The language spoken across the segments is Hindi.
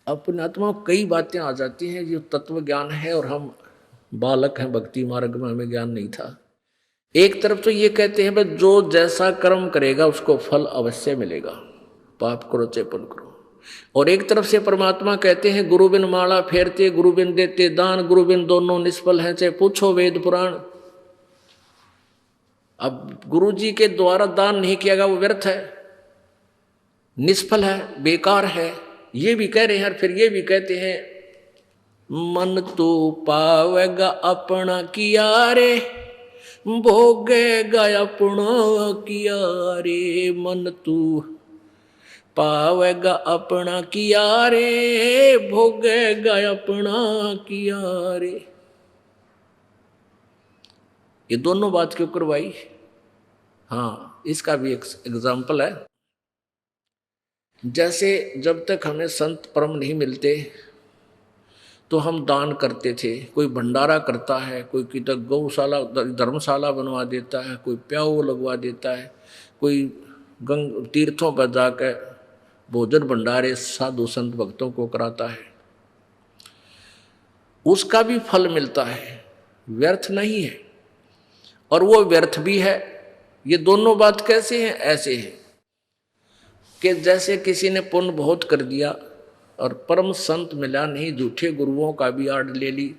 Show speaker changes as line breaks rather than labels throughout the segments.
अपने आत्मा को कई बातें आ जाती हैं जो तत्व ज्ञान है, और हम बालक हैं, भक्ति मार्ग में हमें ज्ञान नहीं था। एक तरफ तो ये कहते हैं बस जो जैसा कर्म करेगा उसको फल अवश्य मिलेगा, पाप करो चाहे पुण्य करो। और एक तरफ से परमात्मा कहते हैं गुरु बिन माला फेरते, गुरु बिन देते दान, गुरु बिन दोनों निष्फल हैं चाहे पूछो वेद पुराण। अब गुरु जी के द्वारा दान नहीं किया गया वो व्यर्थ है, निष्फल है, बेकार है, ये भी कह रहे हैं। और फिर ये भी कहते हैं मन तू पावेगा अपना किया रे, भोगेगा अपना किया रे, मन तू पावेगा अपना किया रे, भोगेगा अपना किया रे। ये दोनों बात क्यों करवाई? हाँ, इसका भी एक एग्जाम्पल है। जैसे जब तक हमें संत परम नहीं मिलते तो हम दान करते थे, कोई भंडारा करता है, कोई किधर गौशाला धर्मशाला बनवा देता है, कोई प्याऊ लगवा देता है, कोई गंग तीर्थों पर जाकर भोजन भंडारे साधु संत भक्तों को कराता है, उसका भी फल मिलता है, व्यर्थ नहीं है। और वो व्यर्थ भी है। ये दोनों बात कैसे हैं? ऐसे है कि जैसे किसी ने पुण्य बहुत कर दिया और परम संत मिला नहीं, झूठे गुरुओं का भी आड़ ले ली,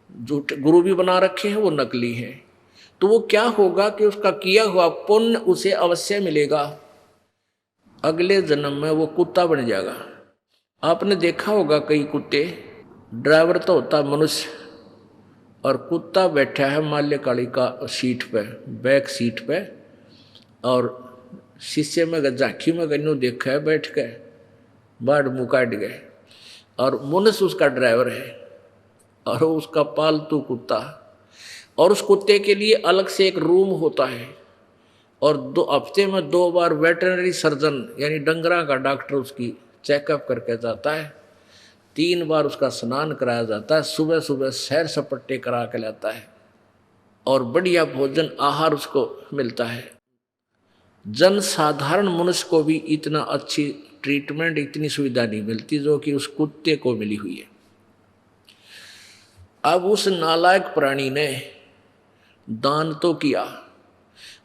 झूठे गुरु भी बना रखे हैं, वो नकली हैं, तो वो क्या होगा कि उसका किया हुआ पुण्य उसे अवश्य मिलेगा, अगले जन्म में वो कुत्ता बन जाएगा। आपने देखा होगा कई कुत्ते, ड्राइवर तो होता मनुष्य और कुत्ता बैठा है माल्यकाली का सीट पे, बैक सीट पे, और शीशे में झांकी में गन्नू देखा है बैठ के, बाढ़ मुँह काट गए, और मनुष्य उसका ड्राइवर है और उसका पालतू कुत्ता। और उस कुत्ते के लिए अलग से एक रूम होता है, और 2 हफ्ते में 2 बार वेटरनरी सर्जन यानी डंगरा का डॉक्टर उसकी चेकअप करके जाता है, 3 बार उसका स्नान कराया जाता है, सुबह सुबह सैर सपट्टे करा के लाता है, और बढ़िया भोजन आहार उसको मिलता है। जन साधारण मनुष्य को भी इतना अच्छी ट्रीटमेंट, इतनी सुविधा नहीं मिलती जो कि उस कुत्ते को मिली हुई है। अब उस नालायक प्राणी ने दान तो किया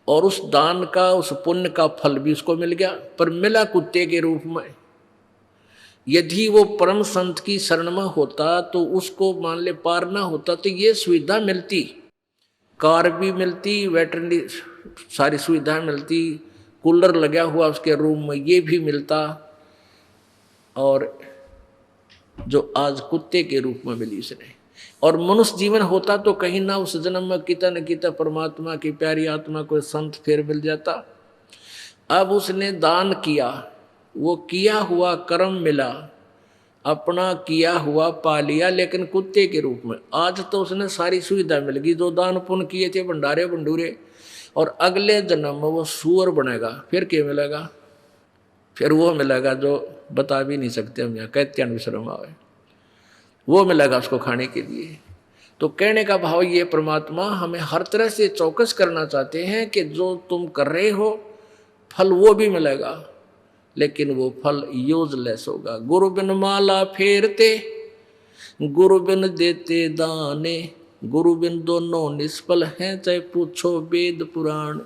और उस दान का, उस पुण्य का फल भी उसको मिल गया, पर मिला कुत्ते के रूप में। यदि वो परम संत की शरण में होता तो उसको मान ले पारना होता तो ये सुविधा मिलती, कार भी मिलती, वेटरनरी सारी सुविधा मिलती, कूलर लगा हुआ उसके रूम में ये भी मिलता, और जो आज कुत्ते के रूप में मिली उसने। और मनुष्य जीवन होता तो कहीं ना उस जन्म में किता न किता परमात्मा की प्यारी आत्मा को संत फिर मिल जाता। अब उसने दान किया, वो किया हुआ कर्म मिला, अपना किया हुआ पा लिया, लेकिन कुत्ते के रूप में। आज तो उसने सारी सुविधा मिल गई जो दान पुण्य किए थे, भंडारे भंडूरे, और अगले जन्म में वो सूअर बनेगा। फिर क्या मिलेगा? फिर वो मिलेगा जो बता भी नहीं सकते हम, यहाँ कहते विश्रम आवे, वो मिलेगा उसको खाने के लिए। तो कहने का भाव ये, परमात्मा हमें हर तरह से चौकस करना चाहते हैं कि जो तुम कर रहे हो फल वो भी मिलेगा, लेकिन वो फल यूजलेस होगा। गुरु बिन माला फेरते, गुरु बिन देते दाने, गुरु बिन दोनों निष्फल हैं चाहे पूछो वेद पुराण।